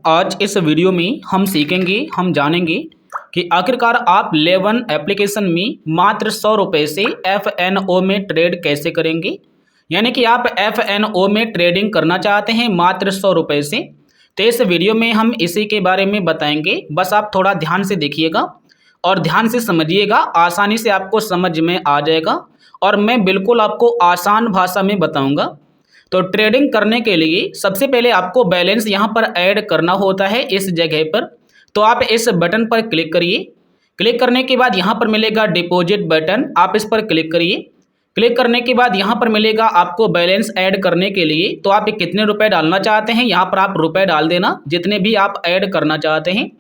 आज इस वीडियो में हम सीखेंगे, हम जानेंगे कि आखिरकार आप लेवन एप्लीकेशन में मात्र 100 रुपये से FNO में ट्रेड कैसे करेंगे। यानी कि आप FNO में ट्रेडिंग करना चाहते हैं मात्र 100 रुपये से। तो इस वीडियो में हम इसी के बारे में बताएंगे। बस आप थोड़ा ध्यान से देखिएगा और ध्यान से समझिएगा, आसानी से आपको समझ में आ जाएगा और मैं बिल्कुल आपको आसान भाषा में बताऊँगा। तो ट्रेडिंग करने के लिए सबसे पहले आपको बैलेंस यहाँ पर ऐड करना होता है इस जगह पर। तो आप इस बटन पर क्लिक करिए। क्लिक करने के बाद यहाँ पर मिलेगा डिपॉजिट बटन, आप इस पर क्लिक करिए। क्लिक करने के बाद यहाँ पर मिलेगा आपको बैलेंस ऐड करने के लिए। तो आप कितने रुपए डालना चाहते हैं, यहाँ पर आप रुपए डाल देना जितने भी आप ऐड करना चाहते हैं।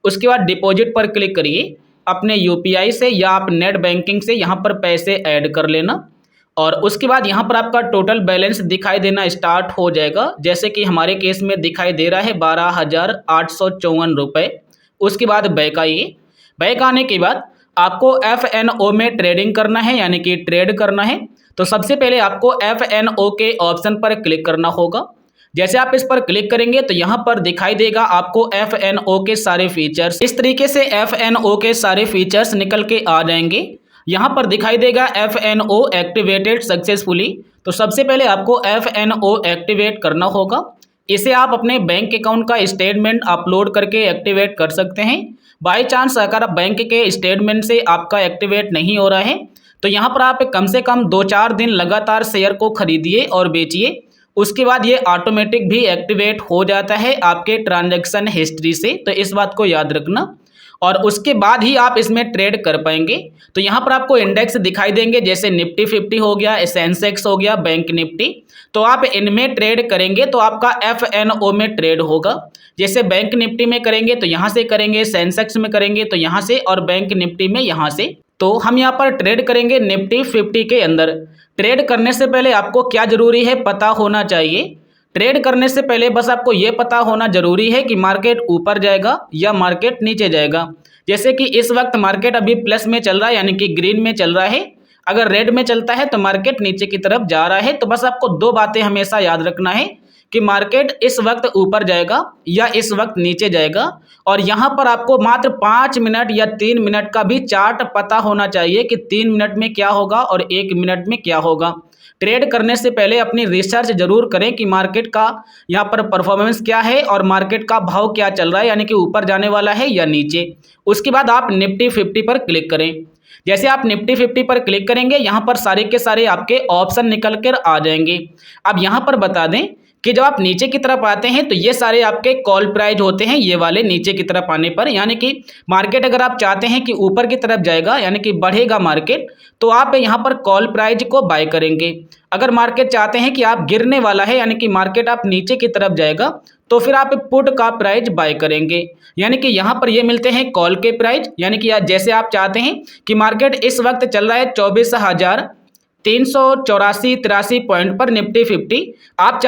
उसके बाद डिपॉजिट पर क्लिक करिए। अपने UPI से या आप नेट बैंकिंग से यहाँ पर पैसे ऐड कर लेना और उसके बाद यहाँ पर आपका टोटल बैलेंस दिखाई देना स्टार्ट हो जाएगा। जैसे कि हमारे केस में दिखाई दे रहा है 12,854 रुपये। उसके बाद बैक आइए। बैक आने के बाद आपको FNO में ट्रेडिंग करना है, यानी कि ट्रेड करना है। तो सबसे पहले आपको FNO के ऑप्शन पर क्लिक करना होगा। जैसे आप इस पर क्लिक करेंगे तो यहाँ पर दिखाई देगा आपको FNO के सारे फीचर्स। इस तरीके से FNO के सारे फीचर्स निकल के आ जाएंगे। यहाँ पर दिखाई देगा FNO एक्टिवेटेड सक्सेसफुली। तो सबसे पहले आपको FNO एक्टिवेट करना होगा। इसे आप अपने बैंक अकाउंट का स्टेटमेंट अपलोड करके एक्टिवेट कर सकते हैं। बाय चांस अगर बैंक के स्टेटमेंट से आपका एक्टिवेट नहीं हो रहा है तो यहाँ पर आप कम से कम 2-4 दिन लगातार शेयर को खरीदिए और बेचिए। उसके बाद ये ऑटोमेटिक भी एक्टिवेट हो जाता है आपके ट्रांजैक्शन हिस्ट्री से, तो इस बात को याद रखना। और उसके बाद ही आप इसमें ट्रेड कर पाएंगे। तो यहाँ पर आपको इंडेक्स दिखाई देंगे, जैसे निफ्टी 50 हो गया, सेंसेक्स हो गया, बैंक निफ्टी। तो आप इनमें ट्रेड करेंगे तो आपका FNO में ट्रेड होगा। जैसे बैंक निफ्टी में करेंगे तो यहाँ से करेंगे, सेंसेक्स में करेंगे तो यहाँ से, और बैंक निफ्टी में यहाँ से। तो हम यहाँ पर ट्रेड करेंगे निफ्टी 50 के अंदर। ट्रेड करने से पहले आपको क्या जरूरी है पता होना चाहिए। ट्रेड करने से पहले बस आपको ये पता होना जरूरी है कि मार्केट ऊपर जाएगा या मार्केट नीचे जाएगा। जैसे कि इस वक्त मार्केट अभी प्लस में चल रहा है, यानी कि ग्रीन में चल रहा है। अगर रेड में चलता है तो मार्केट नीचे की तरफ जा रहा है। तो बस आपको 2 बातें हमेशा याद रखना है कि मार्केट इस वक्त ऊपर जाएगा या इस वक्त नीचे जाएगा। और यहाँ पर आपको मात्र 5 मिनट या 3 मिनट का भी चार्ट पता होना चाहिए कि 3 मिनट में क्या होगा और 1 मिनट में क्या होगा। ट्रेड करने से पहले अपनी रिसर्च जरूर करें कि मार्केट का यहाँ पर परफॉर्मेंस क्या है और मार्केट का भाव क्या चल रहा है, यानी कि ऊपर जाने वाला है या नीचे। उसके बाद आप निफ्टी 50 पर क्लिक करें। जैसे आप निफ्टी 50 पर क्लिक करेंगे यहाँ पर सारे के सारे आपके ऑप्शन निकल कर आ जाएंगे। अब यहाँ पर बता दें कि जब आप नीचे की तरफ आते हैं तो ये सारे आपके कॉल प्राइस होते हैं, ये वाले नीचे की तरफ आने पर। यानी कि मार्केट अगर आप चाहते हैं कि ऊपर की तरफ जाएगा, यानी कि बढ़ेगा मार्केट, तो आप यहाँ पर कॉल प्राइस को बाय करेंगे। अगर मार्केट चाहते हैं कि आप गिरने वाला है, यानी कि मार्केट आप नीचे की तरफ जाएगा, तो फिर आप पुट का प्राइस बाय करेंगे। यानी कि यहाँ पर ये मिलते हैं कॉल के प्राइस। यानी कि जैसे आप चाहते हैं कि मार्केट इस वक्त चल रहा है 24,384-83 पॉइंट पर निफ्टी 50। आप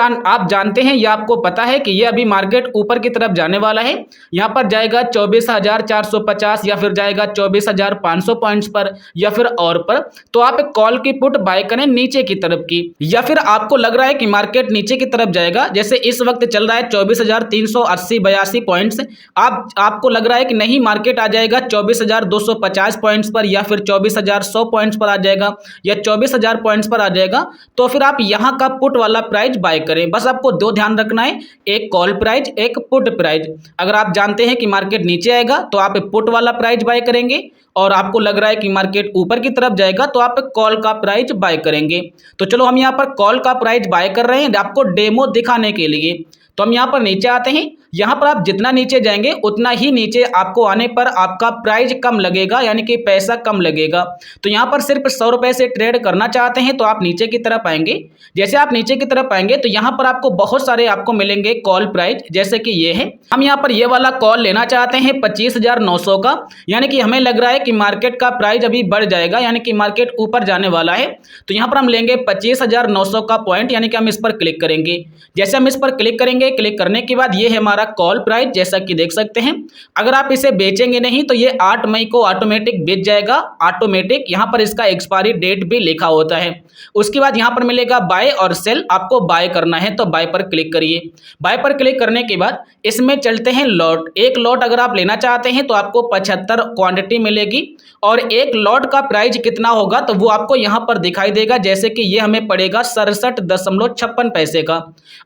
जानते हैं, या आपको पता है कि ये अभी मार्केट ऊपर की तरफ जाने वाला है। यहाँ पर जाएगा 24,450 या फिर जाएगा 24,500 पॉइंट्स पर या फिर और पर। तो आप कॉल की पुट बाय करें नीचे की तरफ की। या फिर आपको लग रहा है कि मार्केट नीचे की तरफ जाएगा, जैसे इस वक्त चल रहा है 24,380-82 पॉइंट्स, आपको लग रहा है कि नहीं मार्केट आ जाएगा 24,250 पॉइंट्स पर या फिर 24,100 पॉइंट्स पर आ जाएगा या 24,000 पॉइंट्स पर आ जाएगा, तो फिर आप यहां का पुट वाला प्राइस बाय करें। बस आपको 2 ध्यान रखना है, एक कॉल प्राइस, एक पुट प्राइस। अगर आप जानते हैं कि मार्केट नीचे आएगा तो आप पुट वाला प्राइस बाय करेंगे, और आपको लग रहा है कि मार्केट ऊपर की तरफ जाएगा तो आप कॉल का प्राइस बाय करेंगे। तो चलो हम यहाँ पर कॉल का प्राइस बाय कर रहे हैं आपको डेमो दिखाने के लिए। तो हम यहाँ पर नीचे आते हैं। यहाँ पर आप जितना नीचे जाएंगे उतना ही नीचे आपको आने पर आपका प्राइस कम लगेगा, यानी कि पैसा कम लगेगा। तो यहाँ पर सिर्फ 100 रुपये से ट्रेड करना चाहते हैं तो आप नीचे की तरफ आएंगे। जैसे आप नीचे की तरफ आएंगे तो यहाँ पर आपको बहुत सारे आपको मिलेंगे कॉल प्राइस, जैसे कि ये है। हम यहाँ पर ये वाला कॉल लेना चाहते हैं 25,900 का, यानी कि हमें लग रहा है कि मार्केट का प्राइस अभी बढ़ जाएगा, यानी कि मार्केट ऊपर जाने वाला है। तो यहाँ पर हम लेंगे 25,900 का पॉइंट, यानी कि हम इस पर क्लिक करेंगे। जैसे हम इस पर क्लिक करेंगे, क्लिक करने के बाद ये है हमारा हमारा कॉल प्राइस, जैसा कि देख सकते हैं। अगर आप इसे बेचेंगे नहीं तो ये 8 मई को ऑटोमेटिक बेच जाएगा, ऑटोमेटिक। यहाँ पर इसका एक्सपायरी डेट भी लिखा होता है। उसके बाद यहाँ पर मिलेगा बाय और सेल, आपको बाय करना है तो बाय पर क्लिक करिए। बाय पर क्लिक करने के बाद इसमें चलते हैं लॉट। एक लॉट अगर आप लेना चाहते हैं तो आपको 75 क्वांटिटी मिलेगी और एक लॉट का प्राइस कितना होगा तो वो आपको यहाँ पर दिखाई देगा। जैसे कि ये हमें पड़ेगा 67.56 पैसे का।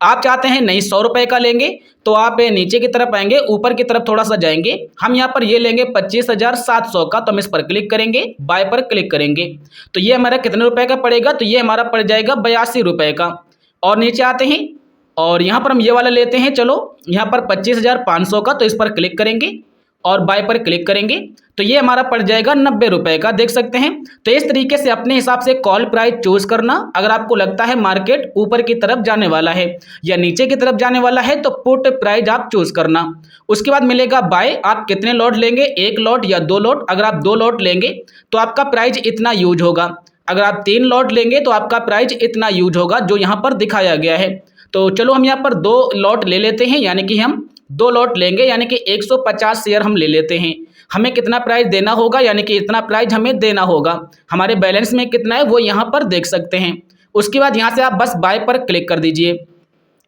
आप चाहते हैं नहीं 100 रुपए का लेंगे तो आप नीचे की तरफ आएंगे, ऊपर की तरफ थोड़ा सा जाएंगे, हम यहाँ पर ये लेंगे 25,700 का, तो हम इस पर क्लिक करेंगे, बाय पर क्लिक करेंगे तो ये हमारा कितने रुपए का पड़ेगा, तो ये हमारा पड़ जाएगा 82 रुपए का। और नीचे आते हैं और यहाँ पर हम ये वाला लेते हैं, चलो यहाँ पर 25,500 का, तो इस पर क्लिक करेंगे और बाय पर क्लिक करेंगे तो ये हमारा पड़ जाएगा 90 रुपए का, देख सकते हैं। तो इस तरीके से अपने हिसाब से कॉल प्राइस चूज करना। अगर आपको लगता है मार्केट ऊपर की तरफ जाने वाला है या नीचे की तरफ जाने वाला है तो पुट प्राइस आप चूज करना। उसके बाद मिलेगा बाय, आप कितने लॉट लेंगे, 1 लॉट या 2 लॉट। अगर आप 2 लॉट लेंगे तो आपका प्राइस इतना यूज होगा। अगर आप 3 लॉट लेंगे तो आपका प्राइस इतना यूज होगा जो यहाँ पर दिखाया गया है। तो चलो हम यहाँ पर 2 लॉट ले लेते हैं, यानी कि हम 2 लॉट लेंगे, यानी कि 150 शेयर हम ले लेते हैं। हमें कितना प्राइस देना होगा, यानी कि इतना प्राइस हमें देना होगा। हमारे बैलेंस में कितना है वो यहाँ पर देख सकते हैं। उसके बाद यहाँ से आप बस बाय पर क्लिक कर दीजिए।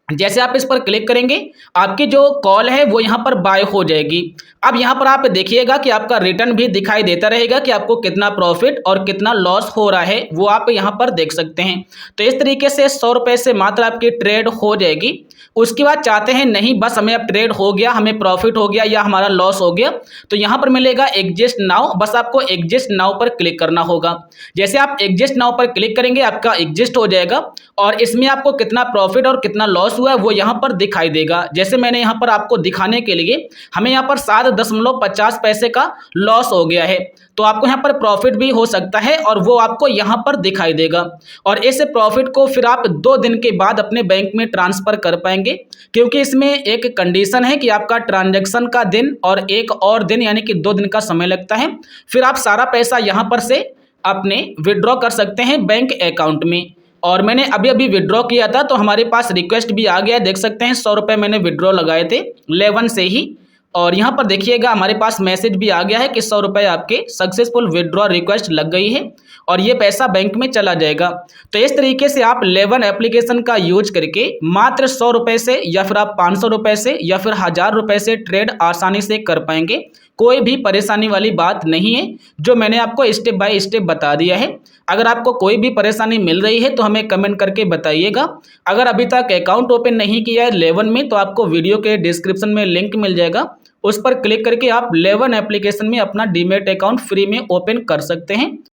जैसे आप इस पर क्लिक करेंगे आपकी जो कॉल है वो यहाँ पर बाय हो जाएगी। अब यहाँ पर आप देखिएगा कि आपका रिटर्न भी दिखाई देता रहेगा कि आपको कितना प्रॉफिट और कितना लॉस हो रहा है, वो आप यहाँ पर देख सकते हैं। तो इस तरीके से 100 रुपये से मात्र आपकी ट्रेड हो जाएगी। उसके बाद चाहते हैं नहीं बस हमें अब ट्रेड हो गया, हमें प्रॉफिट हो गया या हमारा लॉस हो गया, तो यहाँ पर मिलेगा एग्जिस्ट नाउ, बस आपको एग्जिस्ट नाउ पर क्लिक करना होगा। जैसे आप एग्जिस्ट नाउ पर क्लिक करेंगे आपका एग्जिस्ट हो जाएगा और इसमें आपको कितना प्रॉफिट और कितना लॉस हुआ है वो यहाँ पर दिखाई देगा। जैसे मैंने यहाँ पर आपको दिखाने के लिए हमें यहाँ पर 7.50 पैसे का लॉस हो गया है, तो आपको यहाँ पर प्रॉफिट भी हो सकता है और वो आपको यहाँ पर दिखाई देगा। और इस प्रॉफिट को फिर आप 2 दिन के बाद अपने बैंक में ट्रांसफर कर पाएंगे, क्योंकि इसमें एक कंडीशन है कि आपका ट्रांजैक्शन का दिन और एक और दिन यानी कि 2 दिन का समय लगता है। फिर आप सारा पैसा यहाँ पर से अपने विड्रॉ कर सकते हैं बैंक अकाउंट में। और मैंने अभी अभी विड्रॉ किया था तो हमारे पास रिक्वेस्ट भी आ गया है, देख सकते हैं 100 रुपये मैंने विड्रॉ लगाए थे 11 से ही। और यहाँ पर देखिएगा हमारे पास मैसेज भी आ गया है कि 100 रुपये आपके सक्सेसफुल विड्रॉ रिक्वेस्ट लग गई है और ये पैसा बैंक में चला जाएगा। तो इस तरीके से आप लेवन एप्लीकेशन का यूज करके मात्र 100 रुपये से या फिर आप 500 रुपये से या फिर 1000 रुपये से ट्रेड आसानी से कर पाएंगे। कोई भी परेशानी वाली बात नहीं है, जो मैंने आपको स्टेप बाय स्टेप बता दिया है। अगर आपको कोई भी परेशानी मिल रही है तो हमें कमेंट करके बताइएगा। अगर अभी तक अकाउंट ओपन नहीं किया है लेवन में तो आपको वीडियो के डिस्क्रिप्शन में लिंक मिल जाएगा, उस पर क्लिक करके आप लेवन एप्लीकेशन में अपना डीमैट अकाउंट फ्री में ओपन कर सकते हैं।